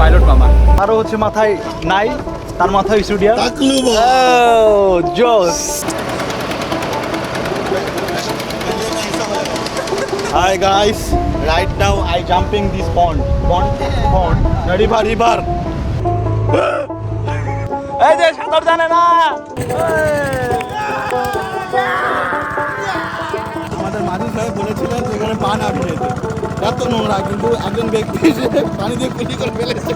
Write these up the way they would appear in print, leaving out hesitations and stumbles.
Pilot মামা। আরো হচ্ছে মাথায় নাই, তার মাথায় স্টুডিও জোস। Hi guys, right now I jumping this pond. River. এই যে সাঁতার জানে না। আমাদের মাঝি সাহেব বলেছিলেন যেখানে পা না ভিজেতে, এত নোংরা, কিন্তু একজন ব্যক্তি এসে পানি দিয়ে কুলি করে ফেলেছে।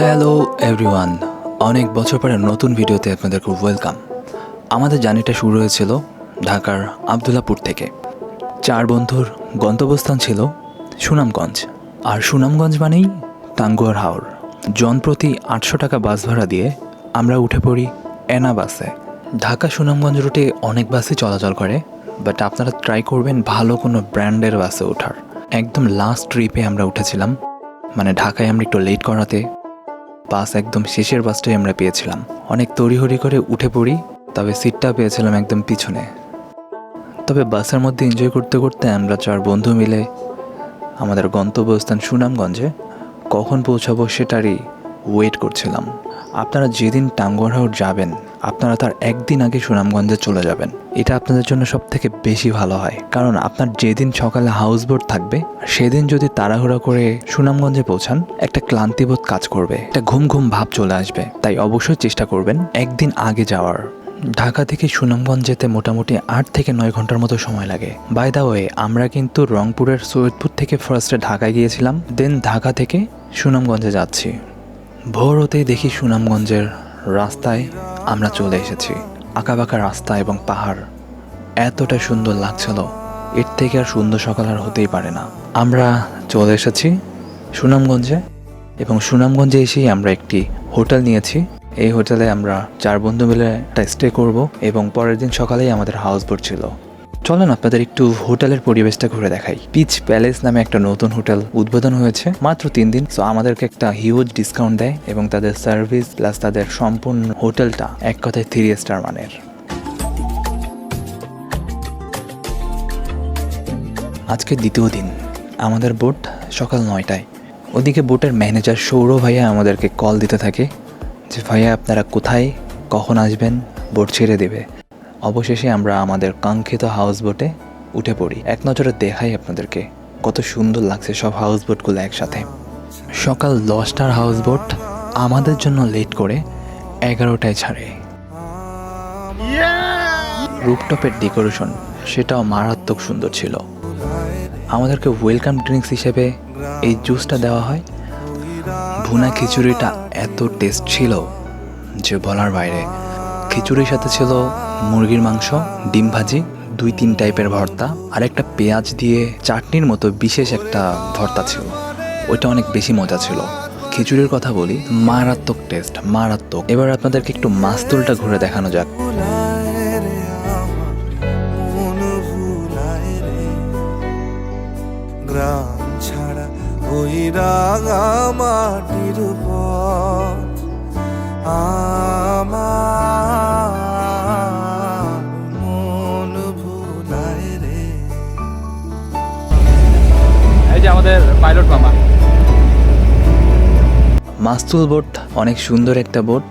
হ্যালো এভরিওয়ান, অনেক বছর পরে নতুন ভিডিওতে আপনাদেরকে ওয়েলকাম। আমাদের জার্নিটা শুরু হয়েছিল ঢাকার আবদুল্লাপুর থেকে। 4 বন্ধুর গন্তব্যস্থান ছিল সুনামগঞ্জ, আর সুনামগঞ্জ মানেই টাঙ্গুয়ার হাওর। জনপ্রতি 800 টাকা বাস ভাড়া দিয়ে আমরা উঠে পড়ি এনা বাসে। ঢাকা সুনামগঞ্জ রুটে অনেক বাসই চলাচল করে, বাট আপনারা ট্রাই করবেন ভালো কোনো ব্র্যান্ডের বাসে ওঠার। একদম লাস্ট ট্রিপে আমরা উঠেছিলাম, মানে ঢাকায় আমরা একটু লেট করাতে বাস একদম শেষের বাসটাই আমরা পেয়েছিলাম। অনেক তড়িহড়ি করে উঠে পড়ি, তবে সিটটা পেয়েছিলাম একদম পিছনে। তবে বাসের মধ্যে এনজয় করতে করতে আমরা 4 বন্ধু মিলে আমাদের গন্তব্যস্থান সুনামগঞ্জে কখন পৌঁছাবো সেটারই ওয়েট করছিলাম। আপনারা যেদিন টাঙ্গুয়ার হাওর যাবেন, আপনারা তার একদিন আগে সুনামগঞ্জে চলে যাবেন। এটা আপনাদের জন্য সব থেকে বেশি ভালো হয়, কারণ আপনার যেদিন সকালে হাউস বোট থাকবে, সেদিন যদি তাড়াহুড়া করে সুনামগঞ্জে পৌঁছান, একটা ক্লান্তিবোধ কাজ করবে, একটা ঘুম ঘুম ভাব চলে আসবে। তাই অবশ্যই চেষ্টা করবেন একদিন আগে যাওয়ার। ঢাকা থেকে সুনামগঞ্জ যেতে মোটামুটি 8 থেকে 9 ঘন্টার মতো সময় লাগে। বাই দ্য ওয়ে, আমরা কিন্তু রংপুরের সৈয়দপুর থেকে ফার্স্টে ঢাকায় গিয়েছিলাম, দেন ঢাকা থেকে সুনামগঞ্জে যাচ্ছি। ভোর হতেই দেখি সুনামগঞ্জের রাস্তায় আমরা চলে এসেছি। আঁকাবাঁকা রাস্তা এবং পাহাড় এতটা সুন্দর লাগছিল, এর থেকে আর সুন্দর সকাল আর হতেই পারে না। আমরা চলে এসেছি সুনামগঞ্জে, এবং সুনামগঞ্জে এসেই আমরা একটি হোটেল নিয়েছি। এই হোটেলে আমরা 4 বন্ধু মিলে একটা স্টে করব, এবং পরের দিন সকালেই আমাদের হাউস বোট ছিল। চলেন আপনাদের একটু হোটেলের পরিবেশটা ঘুরে দেখাই। পিচ প্যালেস নামে একটা নতুন হোটেল উদ্বোধন হয়েছে মাত্র 3 দিন। সো আমাদেরকে একটা হিউজ ডিসকাউন্ট দেয়, এবং তাদের সার্ভিস প্লাস তাদের সম্পূর্ণ হোটেলটা এক কথায় 3 স্টার মানের। আজকে দ্বিতীয় দিন, আমাদের বোট সকাল 9টায়। ওদিকে বোটের ম্যানেজার সৌরভ ভাইয়া আমাদেরকে কল দিতে থাকে যে ভাইয়া আপনারা কোথায়, কখন আসবেন, বোট ছেড়ে দেবে। অবশেষে আমরা আমাদের কাঙ্ক্ষিত হাউস বোটে উঠে পড়ি। এক নজরে দেখাই আপনাদেরকে কত সুন্দর লাগছে সব হাউস বোটগুলো একসাথে। সকাল 10টার হাউস বোট আমাদের জন্য লেট করে 11টায় ছাড়ে। রুফটপের ডেকোরেশন সেটাও মারাত্মক সুন্দর ছিল। আমাদেরকে ওয়েলকাম ড্রিঙ্কস হিসেবে এই জুসটা দেওয়া হয়। ভুনা খিচুড়িটা এত টেস্ট ছিল যে বলার বাইরে। খিচুড়ির সাথে ছিল মুরগির মাংস, ডিম ভাজি, 2-3 টাইপের ভর্তা, আর একটা পেঁয়াজ দিয়ে চাটনির মতো বিশেষ একটা ভর্তা ছিল। ওইটা অনেক বেশি মজা ছিল। খিচুড়ির কথা বলি, মারাত্মক টেস্ট, মারাত্মক। এবার আপনাদেরকে একটু মাস্তুলটা ঘুরে দেখানো যাক। গ্রাম ছাড়া ওই রাঙা মাটির পথ আমার মন ভুলায় রে। এই যে আমাদের পাইলট মামা। মাস্তুল বোট অনেক সুন্দর একটা বোট,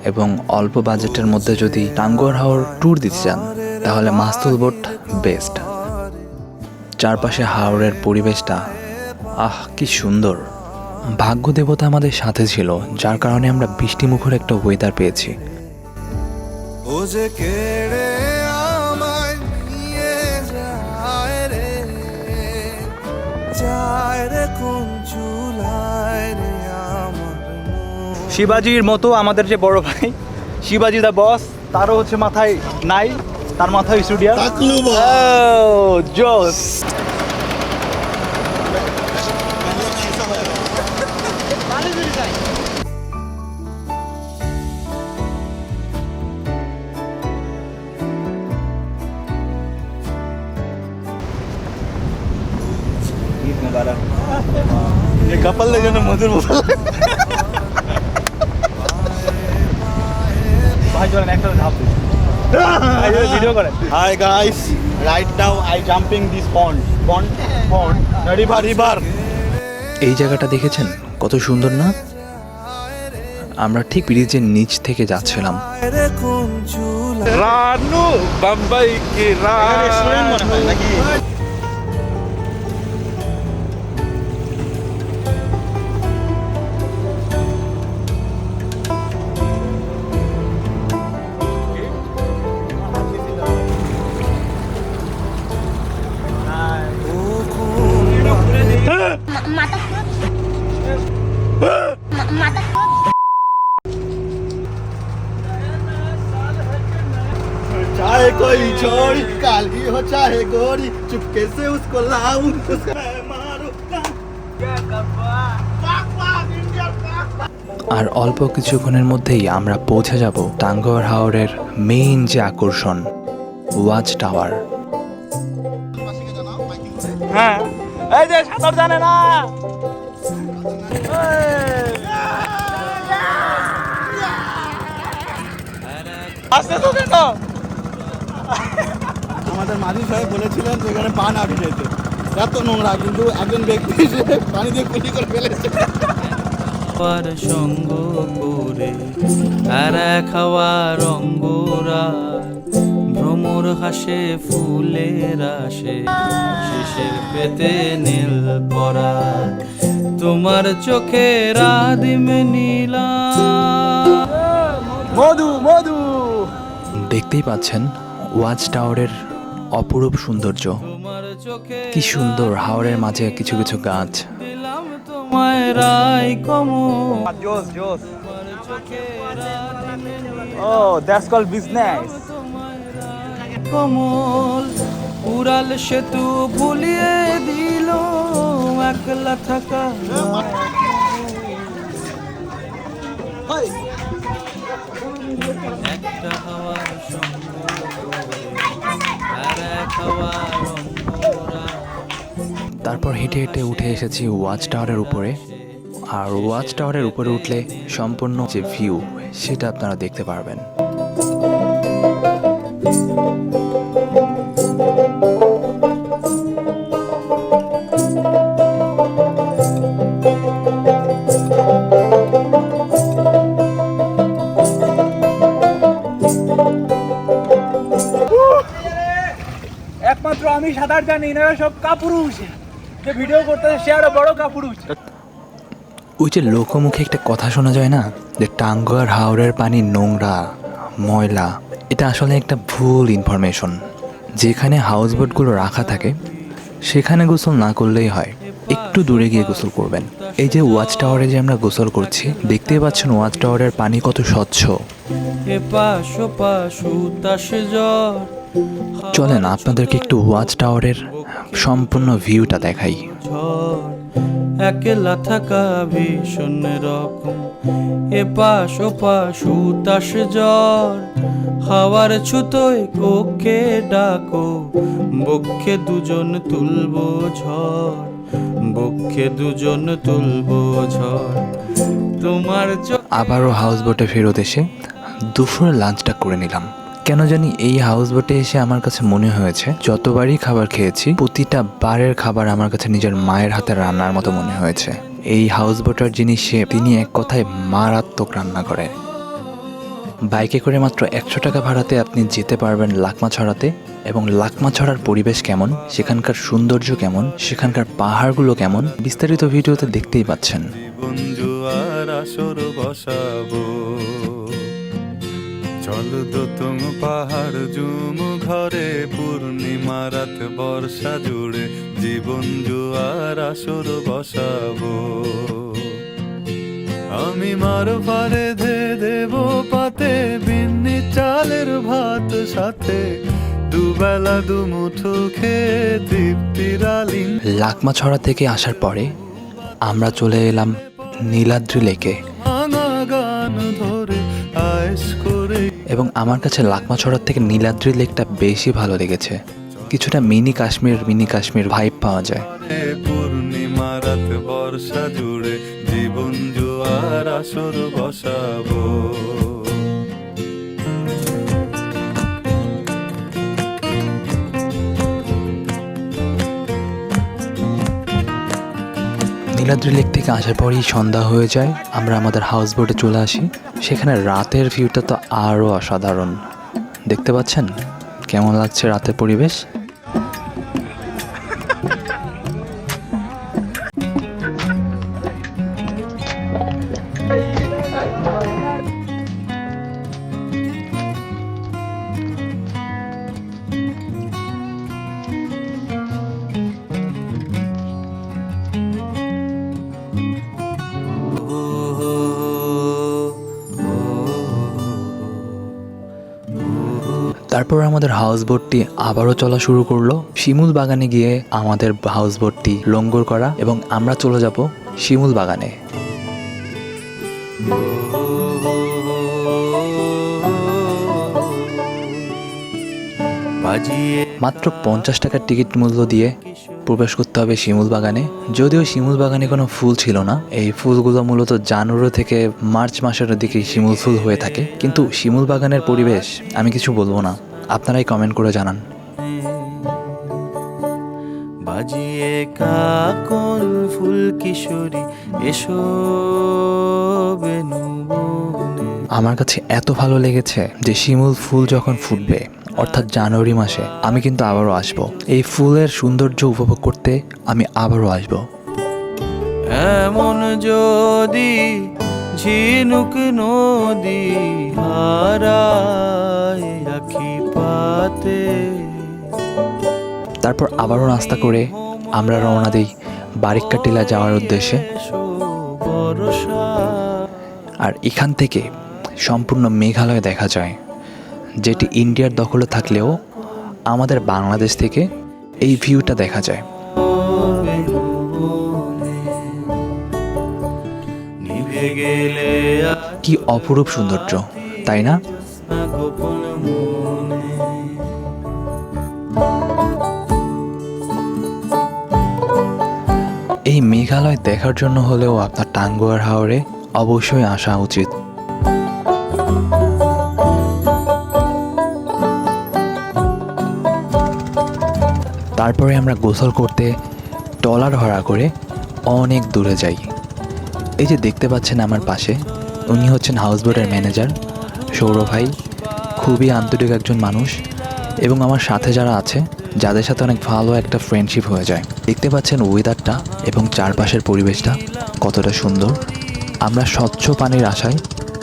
এবং অল্প বাজেটের মধ্যে যদি টাঙ্গুয়ার হাওর ট্যুর দিতে চান, তাহলে মাস্তুল বোট বেস্ট। চারপাশে হাওরের পরিবেশটা কি সুন্দর। ভাগ্য দেবতা আমাদের সাথে ছিল, যার কারণে আমরা বৃষ্টিমুখর একটা ওয়েদার পেয়েছি। ও যে কেড়ে আমায় নিয়ে যায় রে, যায় রে কোন চুলায় রে আমার মন। শিবাজির মতো আমাদের যে বড় ভাই শিবাজি দা বস, তারও হচ্ছে মাথায় নাই, তার মাথায় স্টুডিও টাকলু বল। জোস। ये कपल ले जाना मधुर बोल। ভাই চলেন একটা ধাপ দিই ভিডিও করে। Hi guys, right now I jumping this pond river. এই জায়গাটা দেখেছেন কত সুন্দর না? আমরা ঠিক ব্রিজের নিচ থেকে যাচ্ছিলাম। রে কোন চুলায় রানু বাম্বাই কি রেস্টুরেন্ট মনে হয় নাকি? चाहे कोई छोरी काली हो चाहे गोरी चुपके से उसको लाऊं मैं मारूं। আর অল্প কিছুক্ষণের মধ্যেই আমরা পৌঁছে যাব টাঙ্গুয়ার হাওরের মেইন যে আকর্ষণ, ওয়াচ টাওয়ার। হ্যাঁ, এই যে সাঁতার জানে না। আসতে তো কেন? আমাদের মাঝি সাহেব বলেছিলেন যে এখানে পা না ভিজেতে, এত নোংরা, কিন্তু একজন ব্যক্তি এসে পানি দিয়ে কুলি করে ফেলেছে। খাওয়ার সঙ্গ করে আর খাওয়ার অঙ্গরা ভ্রমর হাসে ফুলের আসে শেষের পেতে নীল পরা তোমার চোখের আদিম নীলা। মধু দেখতেই পাচ্ছেন ওয়াচ টাওয়ারের অপরূপ সৌন্দর্য। তোমার চোখে কি সুন্দর হাওরের মাঝে কিছু কিছু গাছ। দিলাম তোমায় রায় কমল জোস তোমার চোখের আদিম ও দ্যাটস কল্ড বিজনেস। কমল উড়াল সেতু ভুলিয়ে দিল একলা থাকা একটা হাওয়ার সঙ্গ করে আর এক হাওয়ার অঙ্গরা। তারপর হেঁটে হেঁটে উঠে এসেছি ওয়াচ টাওয়ারের উপরে। আর ওয়াচ টাওয়ারের উপরে উঠলে সম্পূর্ণ যে ভিউ সেটা আপনারা দেখতে পারবেন। একমাত্র আমি সাঁতার জানি, এনারা সব কাপুরুষ। যে ভিডিও করতেছে সে আরো বড় কাপুরুষ। ওই যে লোকমুখে একটা কথা শোনা যায় না, যে টাঙ্গুয়ার হাওরের পানি নোংরা ময়লা, এটা আসলে একটা ভুল ইনফরমেশন। যেখানে হাউসবোটগুলো রাখা থাকে সেখানে গোসল না করলেই হয়, একটু দূরে গিয়ে গোসল করবেন। এই যে ওয়াচ টাওয়ারে যে আমরা গোসল করছি, দেখতেই পাচ্ছেন ওয়াচ টাওয়ারের পানি কত স্বচ্ছ। এপাশ ওপাশ উতাস জ্বর চলেন আপনাদেরকে একটু ওয়াচ টাওয়ারের সম্পূর্ণ ভিউটা দেখাই। ঝড় একলা থাকা ভীষণ রকম এপাশ ওপাশ উতাস জ্বর হাওয়ার ছুতোয় কোকে ডাকো বক্ষে দুজন তুলবো ঝড় বক্ষে দুজন তুলবো ঝড় তোমার আবারও হাউস বোটে ফেরত এসে দুপুরের লাঞ্চটা করে নিলাম। কেন জানি এই হাউস বোটে এসে আমার কাছে মনে হয়েছে যতবারই খাবার খেয়েছি প্রতিটা বারের খাবার আমার কাছে নিজের মায়ের হাতের রান্নার মতো মনে হয়েছে। এই হাউস বোটার যিনি শেফ, তিনি এক কথায় মারাত্মক রান্না করে। বাইকে করে মাত্র 100 টাকা ভাড়াতে আপনি যেতে পারবেন লাকমাছড়াতে, এবং লাকমাছড়ার পরিবেশ কেমন, সেখানকার সৌন্দর্য কেমন, সেখানকার পাহাড়গুলো কেমন, বিস্তারিত ভিডিওতে দেখতেই পাচ্ছেন। বন্ধু আর আসর বসাবো চল দোতং পাহাড় জুম ঘরে পূর্ণিমা রাত বর্ষা জুড়ে জীবন জুয়ার আসর বসাবো আমি মার পারে ধে দেব পাতে বিন্নি চালের ভাত সাথে দুবেলা দুমুঠো খেয়ে তৃপ্তির আলিঙ্গন। লাকমাছড়া থেকে আসার পরে আমরা চলে এলাম নীলাদ্রি লেকে, ভাঙা গান ধরে আয়েশ করে এবং আমার কাছে লাকমাছড়ার থেকে নীলাদ্রি লেকটা বেশি ভালো লেগেছে। কিছুটা মিনি কাশ্মীর ভাইব পাওয়া যায়। পূর্ণিমা রাত বর্ষা জুড়ে জীবন জোয়ার আসর বসাবো। নীলাদ্রি লেক থেকে আসার পরেই সন্ধ্যা হয়ে যায়, আমরা আমাদের হাউস বোটে চলে আসি। সেখানে রাতের ভিউটা তো আরও অসাধারণ। দেখতে পাচ্ছেন কেমন লাগছে রাতের পরিবেশ। তারপর আমাদের হাউস বোটটি আবারও চলা শুরু করলো শিমুল বাগানে গিয়ে আমাদের হাউস বোটটি লঙ্গর করা, এবং আমরা চলে যাব শিমুল বাগানে। মাত্র 50 টাকার টিকিট মূল্য দিয়ে প্রবেশ করতে হবে শিমুল বাগানে। যদিও শিমুল বাগানে কোনো ফুল ছিল না, এই ফুলগুলো মূলত জানুয়ারি থেকে মার্চ মাসের দিকে শিমুল ফুল হয়ে থাকে। কিন্তু শিমুল বাগানের পরিবেশ আমি কিছু বলবো না, আপনারাই কমেন্ট করে জানান। বাজিয়ে কাকন ফুল কিশোরী এসো বেনু বনে। আমার কাছে এত ভালো লেগেছে যে শিমুল ফুল যখন ফুটবে অর্থাৎ জানুয়ারি মাসে আমি কিন্তু আবারও আসব। এই ফুলের সৌন্দর্য উপভোগ করতে আমি আবারও আসব। এমন যদি ঝিনুক নদী হারায় আখি পাতে। তারপর আবারও নাস্তা করে আমরা রওনা দিই বারিক্কা টিলা যাওয়ার উদ্দেশ্যে। আর এখান থেকে সম্পূর্ণ মেঘালয় দেখা যায়, যেটি ইন্ডিয়ার দখলে থাকলেও আমাদের বাংলাদেশ থেকে এই ভিউটা দেখা যায়। কি অপরূপ সৌন্দর্য, তাই না? এই মেঘালয় দেখার জন্য হলেও আপনার টাঙ্গুয়ার হাওরে অবশ্যই আসা উচিত। তারপরে আমরা গোসল করতে ট্রলার ভাড়া করে অনেক দূরে যাই। এই যে দেখতে পাচ্ছেন আমার পাশে, উনি হচ্ছেন হাউসবোটের ম্যানেজার সৌরভ ভাই। খুবই আন্তরিক একজন মানুষ, এবং আমার সাথে যারা আছে যাদের সাথে অনেক ভালো একটা ফ্রেন্ডশিপ হয়ে যায়। দেখতে পাচ্ছেন ওয়েদারটা এবং চারপাশের পরিবেশটা কতটা সুন্দর। আমরা স্বচ্ছ পানির আশায়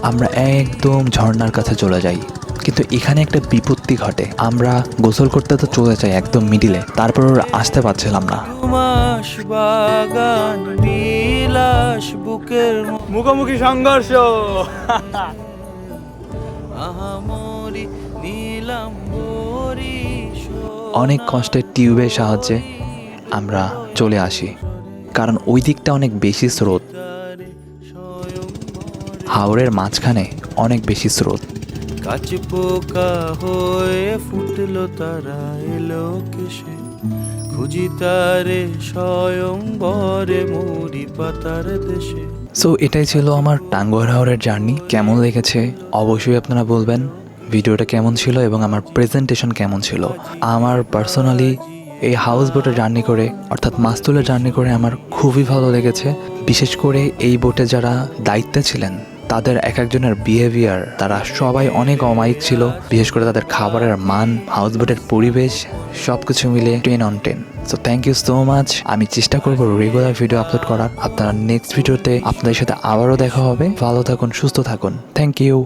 আমরা একদম ঝর্ণার কাছে চলে যাই, কিন্তু এখানে একটা বিপত্তি ঘটে। আমরা গোসল করতে তো চলে যাই একদম মিডিলে, তারপর আসতে পারছিলাম না। বাগান বিলাস বুকের মুখোমুখি সংঘর্ষ। আহামরি নীলাম অনেক কষ্টের টিউবের সাহায্যে আমরা চলে আসি, কারণ ওই দিকটা অনেক বেশি স্রোত, হাওরের মাঝখানে অনেক বেশি স্রোত। কাচ পোকা হয়ে ফুটলো তারা এলো কেসে, খুঁজি তারে স্বয়ংবরে মুড়ি পাতার দেশে। সো এটাই ছিল আমার টাঙ্গুয়ার হাওরের জার্নি। কেমন লেগেছে অবশ্যই আপনারা বলবেন। ভিডিওটা কেমন ছিল এবং আমার প্রেজেন্টেশন কেমন ছিল। আমার পার্সোনালি এই হাউস বোটে জার্নি করে অর্থাৎ মাস্তুলে জার্নি করে আমার খুবই ভালো লেগেছে। বিশেষ করে এই বোটে যারা দায়িত্বে ছিলেন তাদের এক একজনের বিহেভিয়ার, তারা সবাই অনেক অমায়িক ছিল। বিশেষ করে তাদের খাবারের মান, হাউস বোটের পরিবেশ, সব কিছু মিলে 10 on 10। So thank you so much. আমি চেষ্টা করবো রেগুলার ভিডিও আপলোড করার। আপনারা নেক্সট ভিডিওতে আপনাদের সাথে আবারও দেখা হবে। ভালো থাকুন, সুস্থ থাকুন। Thank you.